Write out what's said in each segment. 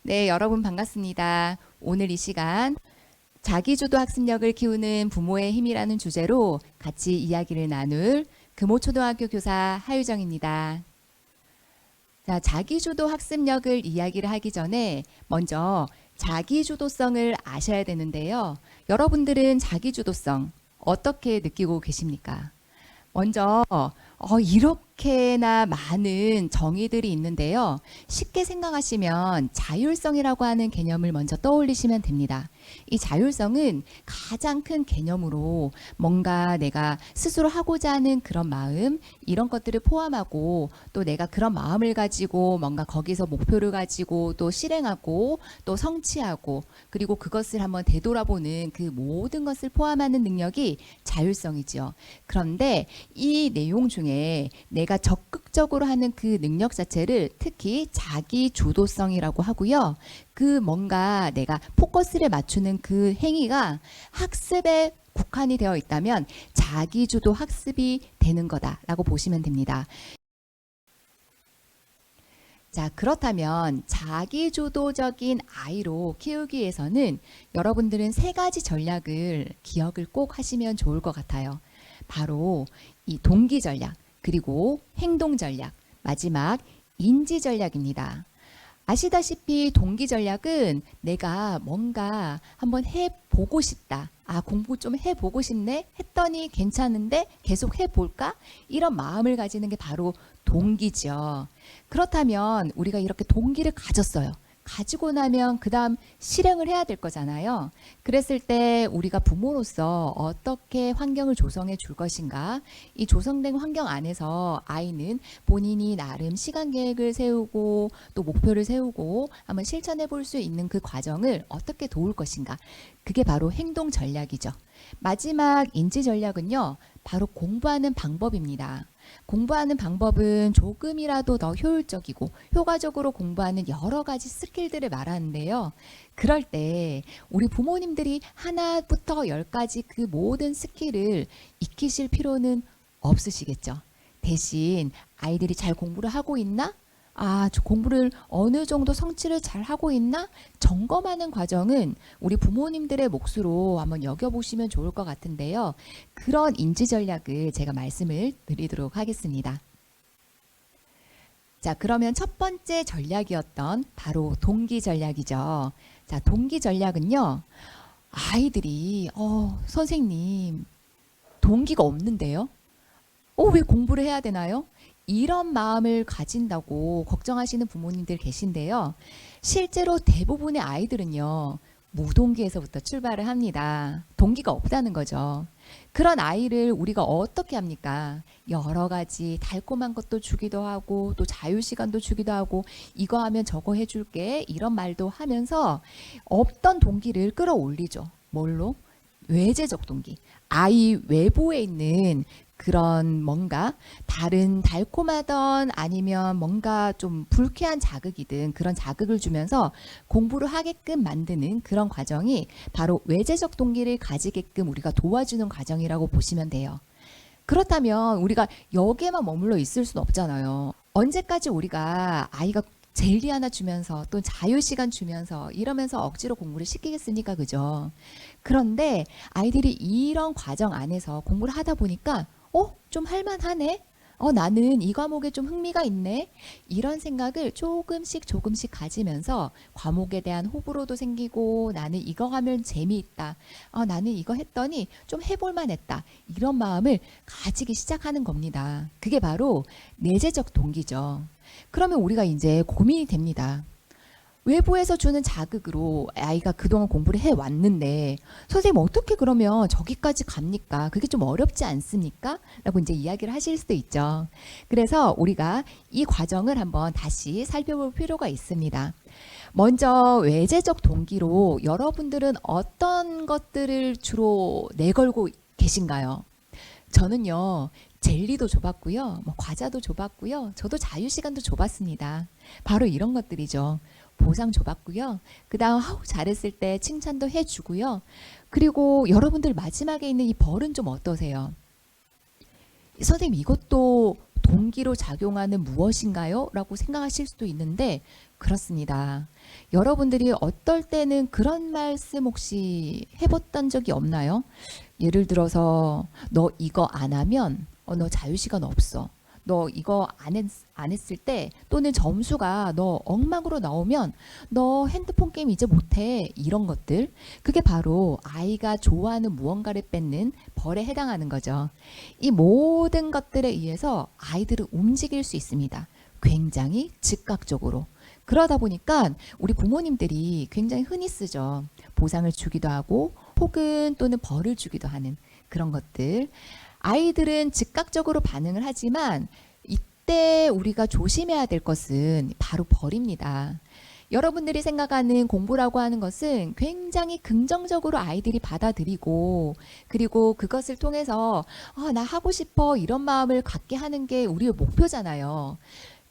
네, 여러분 반갑습니다. 오늘 이 시간 자기주도 학습력을 키우는 부모의 힘이라는 주제로 같이 이야기를 나눌 금호초등학교 교사 하유정입니다. 자, 자기주도 학습력을 이야기를 하기 전에 먼저 자기주도성을 아셔야 되는데요. 여러분들은 자기주도성 어떻게 느끼고 계십니까? 먼저 이렇게나 많은 정의들이 있는데요. 쉽게 생각하시면 자율성이라고 하는 개념을 먼저 떠올리시면 됩니다. 이 자율성은 가장 큰 개념으로 뭔가 내가 스스로 하고자 하는 그런 마음, 이런 것들을 포함하고 또 내가 그런 마음을 가지고 뭔가 거기서 목표를 가지고 또 실행하고 또 성취하고 그리고 그것을 한번 되돌아보는 그 모든 것을 포함하는 능력이 자율성이지요. 그런데 이 내용 중에 내가 적극적으로 하는 그 능력 자체를 특히 자기 주도성이라고 하고요. 그 뭔가 내가 포커스를 맞추는 그 행위가 학습에 국한이 되어 있다면 자기 주도 학습이 되는 거다라고 보시면 됩니다. 자, 그렇다면 자기주도적인 아이로 키우기 위해서는 여러분들은 세 가지 전략을 기억을 꼭 하시면 좋을 것 같아요. 바로 이 동기 전략, 그리고 행동 전략, 마지막 인지 전략입니다. 아시다시피 동기 전략은 내가 뭔가 한번 해보고 싶다. 공부 좀 해보고 싶네? 했더니 괜찮은데 계속 해볼까? 이런 마음을 가지는 게 바로 동기죠. 그렇다면 우리가 이렇게 동기를 가졌어요. 가지고 나면 그 다음 실행을 해야 될 거잖아요. 그랬을 때 우리가 부모로서 어떻게 환경을 조성해 줄 것인가? 이 조성된 환경 안에서 아이는 본인이 나름 시간 계획을 세우고 또 목표를 세우고 한번 실천해 볼 수 있는 그 과정을 어떻게 도울 것인가? 그게 바로 행동 전략이죠. 마지막 인지 전략은요, 바로 공부하는 방법입니다. 공부하는 방법은 조금이라도 더 효율적이고 효과적으로 공부하는 여러 가지 스킬들을 말하는데요. 그럴 때 우리 부모님들이 하나부터 열까지 그 모든 스킬을 익히실 필요는 없으시겠죠. 대신 아이들이 잘 공부를 하고 있나? 저 공부를 어느 정도 성취를 잘 하고 있나? 점검하는 과정은 우리 부모님들의 몫으로 한번 여겨보시면 좋을 것 같은데요. 그런 인지 전략을 제가 말씀을 드리도록 하겠습니다. 자, 그러면 첫 번째 전략이었던 바로 동기 전략이죠. 자, 동기 전략은요. 아이들이 선생님 동기가 없는데요. 왜 공부를 해야 되나요? 이런 마음을 가진다고 걱정하시는 부모님들 계신데요. 실제로 대부분의 아이들은요, 무동기에서부터 출발을 합니다. 동기가 없다는 거죠. 그런 아이를 우리가 어떻게 합니까? 여러 가지 달콤한 것도 주기도 하고 또 자유시간도 주기도 하고 이거 하면 저거 해줄게 이런 말도 하면서 없던 동기를 끌어올리죠. 뭘로? 외재적 동기. 아이 외부에 있는 그런 뭔가 다른 달콤하던 아니면 뭔가 좀 불쾌한 자극이든 그런 자극을 주면서 공부를 하게끔 만드는 그런 과정이 바로 외재적 동기를 가지게끔 우리가 도와주는 과정이라고 보시면 돼요. 그렇다면 우리가 여기에만 머물러 있을 수는 없잖아요. 언제까지 우리가 아이가 젤리 하나 주면서 또 자유시간 주면서 이러면서 억지로 공부를 시키겠습니까? 그죠? 그런데 아이들이 이런 과정 안에서 공부를 하다 보니까 좀 할만하네? 나는 이 과목에 좀 흥미가 있네? 이런 생각을 조금씩 가지면서 과목에 대한 호불호도 생기고 나는 이거 하면 재미있다. 나는 이거 했더니 좀 해볼만 했다. 이런 마음을 가지기 시작하는 겁니다. 그게 바로 내재적 동기죠. 그러면 우리가 이제 고민이 됩니다. 외부에서 주는 자극으로 아이가 그동안 공부를 해왔는데 선생님 어떻게 그러면 저기까지 갑니까? 그게 좀 어렵지 않습니까? 라고 이제 이야기를 하실 수도 있죠. 그래서 우리가 이 과정을 한번 다시 살펴볼 필요가 있습니다. 먼저 외재적 동기로 여러분들은 어떤 것들을 주로 내걸고 계신가요? 저는요, 젤리도 줘봤고요, 과자도 줘봤고요, 저도 자유시간도 줘봤습니다. 바로 이런 것들이죠. 보상 줘봤고요. 그 다음 잘했을 때 칭찬도 해주고요. 그리고 여러분들 마지막에 있는 이 벌은 좀 어떠세요? 선생님 이것도 동기로 작용하는 무엇인가요? 라고 생각하실 수도 있는데 그렇습니다. 여러분들이 어떨 때는 그런 말씀 혹시 해봤던 적이 없나요? 예를 들어서 너 이거 안 하면 너 자유시간 없어. 너 이거 안 했을 때 또는 점수가 너 엉망으로 나오면 너 핸드폰 게임 이제 못해. 이런 것들. 그게 바로 아이가 좋아하는 무언가를 뺏는 벌에 해당하는 거죠. 이 모든 것들에 의해서 아이들은 움직일 수 있습니다. 굉장히 즉각적으로. 그러다 보니까 우리 부모님들이 굉장히 흔히 쓰죠. 보상을 주기도 하고 혹은 또는 벌을 주기도 하는 그런 것들. 아이들은 즉각적으로 반응을 하지만 이때 우리가 조심해야 될 것은 바로 벌입니다. 여러분들이 생각하는 공부라고 하는 것은 굉장히 긍정적으로 아이들이 받아들이고 그리고 그것을 통해서 나 하고 싶어 이런 마음을 갖게 하는 게 우리의 목표잖아요.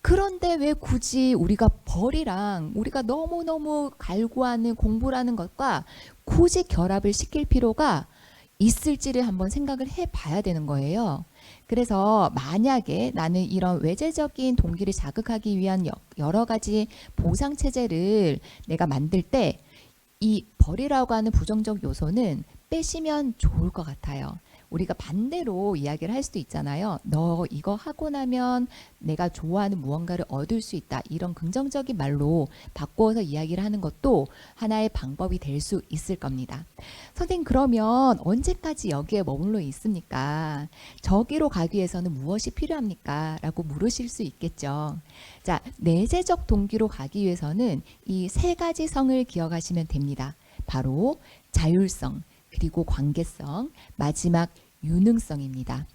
그런데 왜 굳이 우리가 벌이랑 우리가 너무너무 갈구하는 공부라는 것과 굳이 결합을 시킬 필요가 있을지를 한번 생각을 해봐야 되는 거예요. 그래서 만약에 나는 이런 외재적인 동기를 자극하기 위한 여러 가지 보상 체제를 내가 만들 때 이 벌이라고 하는 부정적 요소는 빼시면 좋을 것 같아요. 우리가 반대로 이야기를 할 수도 있잖아요. 너 이거 하고 나면 내가 좋아하는 무언가를 얻을 수 있다. 이런 긍정적인 말로 바꾸어서 이야기를 하는 것도 하나의 방법이 될 수 있을 겁니다. 선생님 그러면 언제까지 여기에 머물러 있습니까? 저기로 가기 위해서는 무엇이 필요합니까? 라고 물으실 수 있겠죠. 자, 내재적 동기로 가기 위해서는 이 세 가지 성을 기억하시면 됩니다. 바로 자율성, 그리고 관계성, 마지막 유능성입니다.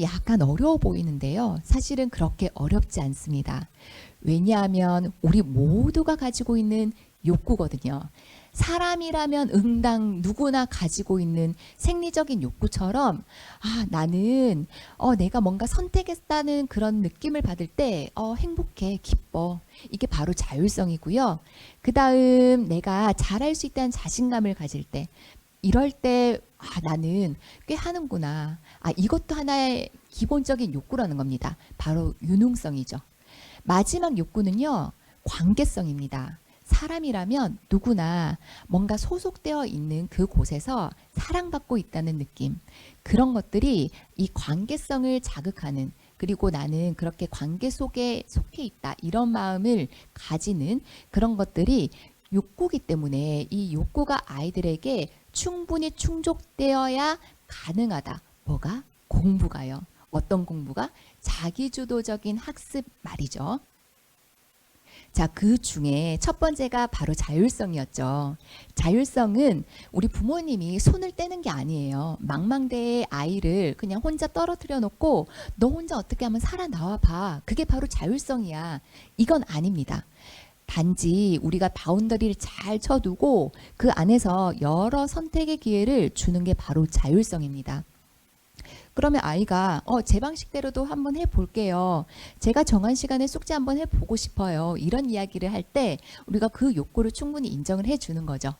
약간 어려워 보이는데요. 사실은 그렇게 어렵지 않습니다. 왜냐하면 우리 모두가 가지고 있는 욕구거든요. 사람이라면 응당 누구나 가지고 있는 생리적인 욕구처럼 나는 내가 뭔가 선택했다는 그런 느낌을 받을 때 행복해, 기뻐. 이게 바로 자율성이고요. 그 다음 내가 잘할 수 있다는 자신감을 가질 때 이럴 때 나는 꽤 하는구나. 이것도 하나의 기본적인 욕구라는 겁니다. 바로 유능성이죠. 마지막 욕구는요. 관계성입니다. 사람이라면 누구나 뭔가 소속되어 있는 그곳에서 사랑받고 있다는 느낌. 그런 것들이 이 관계성을 자극하는 그리고 나는 그렇게 관계 속에 속해 있다. 이런 마음을 가지는 그런 것들이 욕구기 때문에 이 욕구가 아이들에게 충분히 충족되어야 가능하다. 뭐가? 공부가요. 어떤 공부가? 자기주도적인 학습 말이죠. 자, 그 중에 첫 번째가 바로 자율성이었죠. 자율성은 우리 부모님이 손을 떼는 게 아니에요. 망망대해 아이를 그냥 혼자 떨어뜨려 놓고 너 혼자 어떻게 하면 살아나와 봐. 그게 바로 자율성이야. 이건 아닙니다. 단지 우리가 바운더리를 잘 쳐두고 그 안에서 여러 선택의 기회를 주는 게 바로 자율성입니다. 그러면 아이가 제 방식대로도 한번 해볼게요. 제가 정한 시간에 숙제 한번 해보고 싶어요. 이런 이야기를 할 때 우리가 그 욕구를 충분히 인정을 해주는 거죠.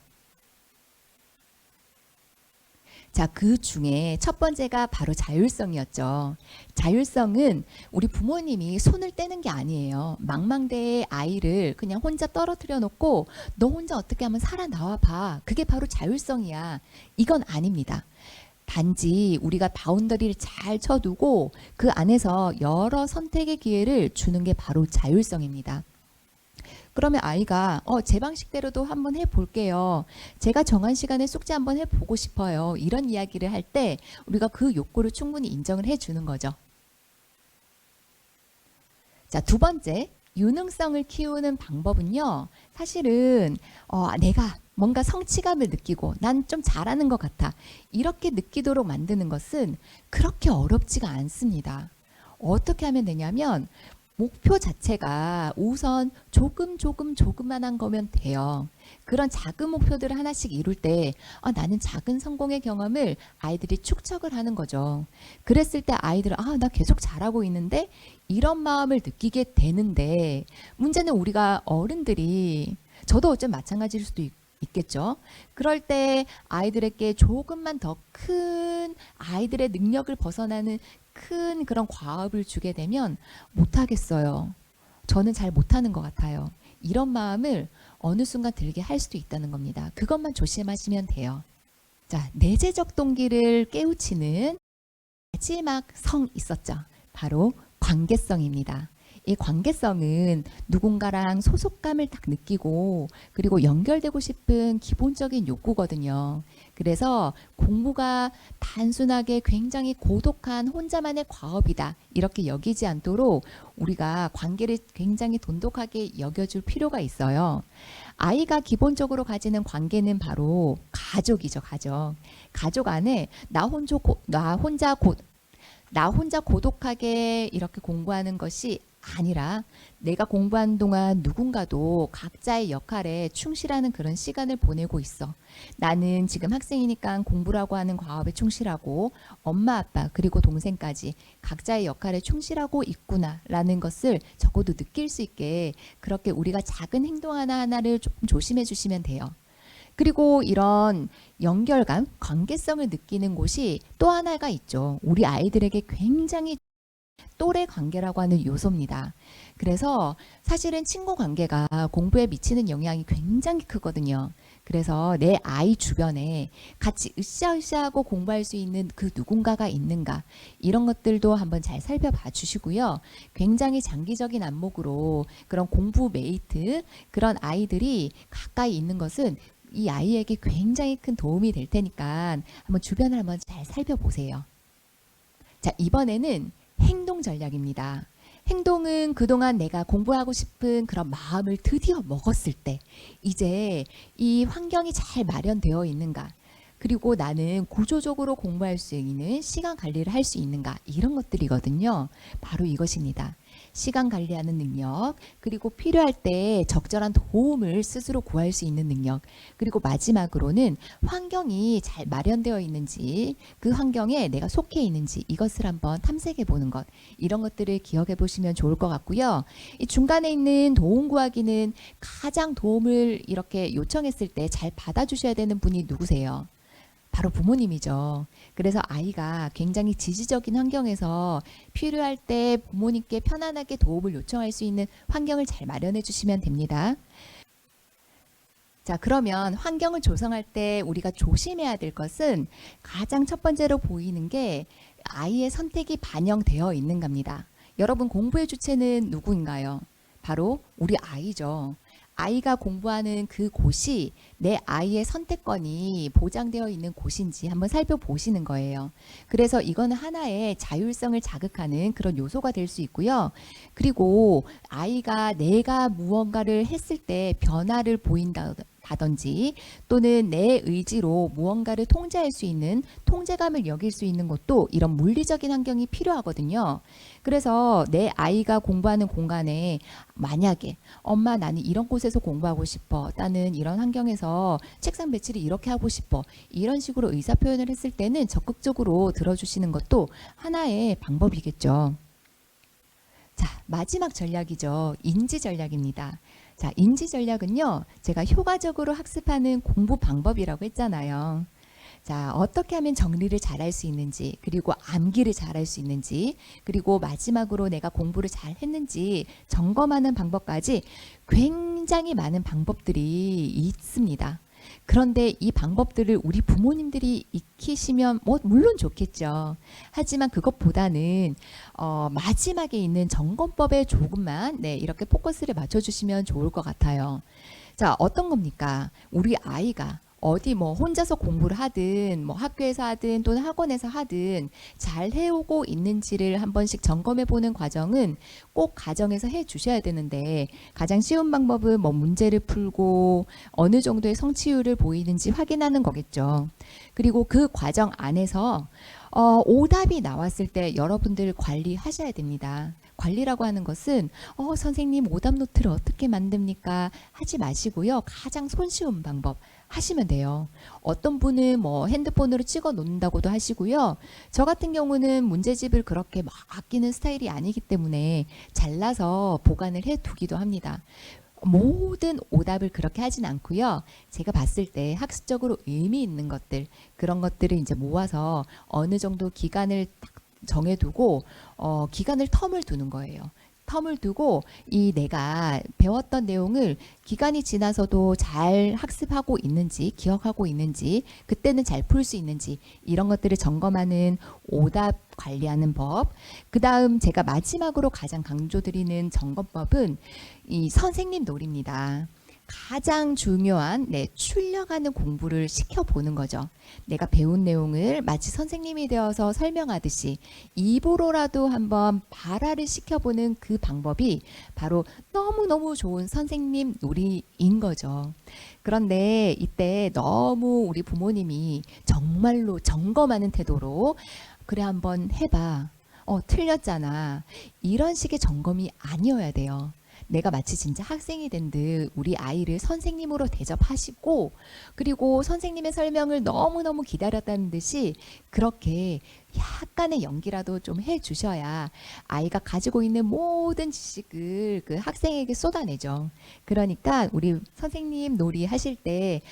자, 그 중에 첫 번째가 바로 자율성이었죠. 자율성은 우리 부모님이 손을 떼는 게 아니에요. 망망대해 아이를 그냥 혼자 떨어뜨려 놓고 너 혼자 어떻게 하면 살아나와 봐. 그게 바로 자율성이야. 이건 아닙니다. 단지 우리가 바운더리를 잘 쳐두고 그 안에서 여러 선택의 기회를 주는 게 바로 자율성입니다. 그러면 아이가 제 방식대로도 한번 해볼게요. 제가 정한 시간에 숙제 한번 해보고 싶어요. 이런 이야기를 할 때 우리가 그 욕구를 충분히 인정을 해주는 거죠. 자, 두 번째, 유능성을 키우는 방법은요. 사실은 내가 뭔가 성취감을 느끼고 난 좀 잘하는 것 같아. 이렇게 느끼도록 만드는 것은 그렇게 어렵지가 않습니다. 어떻게 하면 되냐면 목표 자체가 우선 조금만한 거면 돼요. 그런 작은 목표들을 하나씩 이룰 때 나는 작은 성공의 경험을 아이들이 축적을 하는 거죠. 그랬을 때 아이들은 나 계속 잘하고 있는데 이런 마음을 느끼게 되는데 문제는 우리가 어른들이 저도 좀 마찬가지일 수도 있겠죠. 그럴 때 아이들에게 조금만 더 큰 아이들의 능력을 벗어나는 큰 그런 과업을 주게 되면 못하겠어요. 저는 잘 못하는 것 같아요. 이런 마음을 어느 순간 들게 할 수도 있다는 겁니다. 그것만 조심하시면 돼요. 자, 내재적 동기를 깨우치는 마지막 성 있었죠. 바로 관계성입니다. 이 관계성은 누군가랑 소속감을 딱 느끼고 그리고 연결되고 싶은 기본적인 욕구거든요. 그래서 공부가 단순하게 굉장히 고독한 혼자만의 과업이다 이렇게 여기지 않도록 우리가 관계를 굉장히 돈독하게 여겨줄 필요가 있어요. 아이가 기본적으로 가지는 관계는 바로 가족이죠, 가족. 가족 안에 나 혼자 고독하게 이렇게 공부하는 것이 아니라 내가 공부하는 동안 누군가도 각자의 역할에 충실하는 그런 시간을 보내고 있어. 나는 지금 학생이니까 공부라고 하는 과업에 충실하고 엄마, 아빠, 그리고 동생까지 각자의 역할에 충실하고 있구나라는 것을 적어도 느낄 수 있게 그렇게 우리가 작은 행동 하나하나를 조금 조심해 주시면 돼요. 그리고 이런 연결감, 관계성을 느끼는 곳이 또 하나가 있죠. 우리 아이들에게 굉장히 또래 관계라고 하는 요소입니다. 그래서 사실은 친구 관계가 공부에 미치는 영향이 굉장히 크거든요. 그래서 내 아이 주변에 같이 으쌰으쌰하고 공부할 수 있는 그 누군가가 있는가 이런 것들도 한번 잘 살펴봐 주시고요. 굉장히 장기적인 안목으로 그런 공부 메이트 그런 아이들이 가까이 있는 것은 이 아이에게 굉장히 큰 도움이 될 테니까 한번 주변을 한번 잘 살펴보세요. 자, 이번에는 행동 전략입니다. 행동은 그동안 내가 공부하고 싶은 그런 마음을 드디어 먹었을 때 이제 이 환경이 잘 마련되어 있는가 그리고 나는 구조적으로 공부할 수 있는 시간 관리를 할 수 있는가 이런 것들이거든요. 바로 이것입니다. 시간 관리하는 능력, 그리고 필요할 때 적절한 도움을 스스로 구할 수 있는 능력, 그리고 마지막으로는 환경이 잘 마련되어 있는지, 그 환경에 내가 속해 있는지 이것을 한번 탐색해 보는 것, 이런 것들을 기억해 보시면 좋을 것 같고요. 이 중간에 있는 도움 구하기는 가장 도움을 이렇게 요청했을 때 잘 받아주셔야 되는 분이 누구세요? 바로 부모님이죠. 그래서 아이가 굉장히 지지적인 환경에서 필요할 때 부모님께 편안하게 도움을 요청할 수 있는 환경을 잘 마련해 주시면 됩니다. 자, 그러면 환경을 조성할 때 우리가 조심해야 될 것은 가장 첫 번째로 보이는 게 아이의 선택이 반영되어 있는가입니다. 여러분 공부의 주체는 누구인가요? 바로 우리 아이죠. 아이가 공부하는 그 곳이 내 아이의 선택권이 보장되어 있는 곳인지 한번 살펴보시는 거예요. 그래서 이거는 하나의 자율성을 자극하는 그런 요소가 될 수 있고요. 그리고 아이가 내가 무언가를 했을 때 변화를 보인다든지 또는 내 의지로 무언가를 통제할 수 있는 통제감을 여길 수 있는 것도 이런 물리적인 환경이 필요하거든요. 그래서 내 아이가 공부하는 공간에 만약에 엄마 나는 이런 곳에서 공부하고 싶어. 나는 이런 환경에서 책상 배치를 이렇게 하고 싶어. 이런 식으로 의사표현을 했을 때는 적극적으로 들어주시는 것도 하나의 방법이겠죠. 자, 마지막 전략이죠. 인지 전략입니다. 자, 인지 전략은요. 제가 효과적으로 학습하는 공부 방법이라고 했잖아요. 자, 어떻게 하면 정리를 잘할 수 있는지, 그리고 암기를 잘할 수 있는지, 그리고 마지막으로 내가 공부를 잘 했는지 점검하는 방법까지 굉장히 많은 방법들이 있습니다. 그런데 이 방법들을 우리 부모님들이 익히시면 물론 좋겠죠. 하지만 그것보다는 마지막에 있는 점검법에 조금만 이렇게 포커스를 맞춰주시면 좋을 것 같아요. 자, 어떤 겁니까? 우리 아이가 어디 혼자서 공부를 하든 학교에서 하든 또는 학원에서 하든 잘 해오고 있는지를 한 번씩 점검해 보는 과정은 꼭 가정에서 해 주셔야 되는데 가장 쉬운 방법은 문제를 풀고 어느 정도의 성취율을 보이는지 확인하는 거겠죠. 그리고 그 과정 안에서 오답이 나왔을 때 여러분들 관리하셔야 됩니다. 관리라고 하는 것은 선생님 오답 노트를 어떻게 만듭니까? 하지 마시고요. 가장 손쉬운 방법 하시면 돼요. 어떤 분은 핸드폰으로 찍어 놓는다고도 하시고요. 저 같은 경우는 문제집을 그렇게 막 아끼는 스타일이 아니기 때문에 잘라서 보관을 해 두기도 합니다. 모든 오답을 그렇게 하진 않고요. 제가 봤을 때 학습적으로 의미 있는 것들, 그런 것들을 이제 모아서 어느 정도 기간을 딱 정해두고 기간을 텀을 두는 거예요. 텀을 두고 이 내가 배웠던 내용을 기간이 지나서도 잘 학습하고 있는지, 기억하고 있는지, 그때는 잘 풀 수 있는지 이런 것들을 점검하는 오답 관리하는 법. 그 다음 제가 마지막으로 가장 강조드리는 점검법은 이 선생님 놀이입니다. 가장 중요한 출력하는 공부를 시켜보는 거죠. 내가 배운 내용을 마치 선생님이 되어서 설명하듯이 입으로라도 한번 발화를 시켜보는 그 방법이 바로 너무너무 좋은 선생님 놀이인 거죠. 그런데 이때 너무 우리 부모님이 정말로 점검하는 태도로 그래 한번 해봐. 틀렸잖아. 이런 식의 점검이 아니어야 돼요. 내가 마치 진짜 학생이 된 듯 우리 아이를 선생님으로 대접하시고 그리고 선생님의 설명을 너무너무 기다렸다는 듯이 그렇게 약간의 연기라도 좀 해주셔야 아이가 가지고 있는 모든 지식을 그 학생에게 쏟아내죠. 그러니까 우리 선생님 놀이 하실 때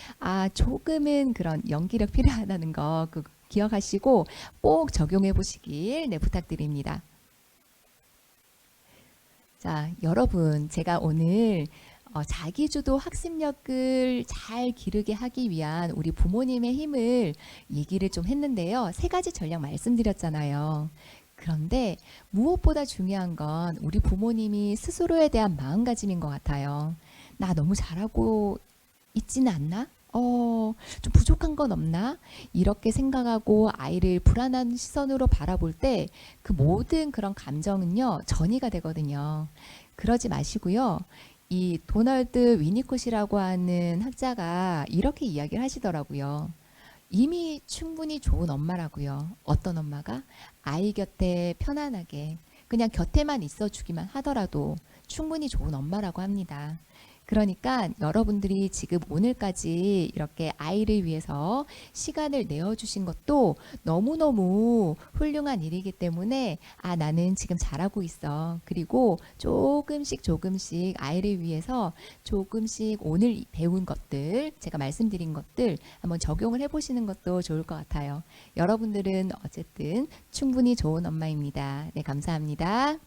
조금은 그런 연기력 필요하다는 거 기억하시고 꼭 적용해 보시길 부탁드립니다. 자, 여러분, 제가 오늘 자기주도 학습력을 잘 기르게 하기 위한 우리 부모님의 힘을 얘기를 좀 했는데요. 3가지 전략 말씀드렸잖아요. 그런데 무엇보다 중요한 건 우리 부모님이 스스로에 대한 마음가짐인 것 같아요. 나 너무 잘하고 있지는 않나? 좀 부족한 건 없나? 이렇게 생각하고 아이를 불안한 시선으로 바라볼 때 그 모든 그런 감정은요, 전이가 되거든요. 그러지 마시고요. 이 도널드 위니콧이라고 하는 학자가 이렇게 이야기를 하시더라고요. 이미 충분히 좋은 엄마라고요. 어떤 엄마가? 아이 곁에 편안하게 그냥 곁에만 있어 주기만 하더라도 충분히 좋은 엄마라고 합니다. 그러니까 여러분들이 지금 오늘까지 이렇게 아이를 위해서 시간을 내어주신 것도 너무너무 훌륭한 일이기 때문에 나는 지금 잘하고 있어. 그리고 조금씩 아이를 위해서 조금씩 오늘 배운 것들, 제가 말씀드린 것들 한번 적용을 해보시는 것도 좋을 것 같아요. 여러분들은 어쨌든 충분히 좋은 엄마입니다. 네, 감사합니다.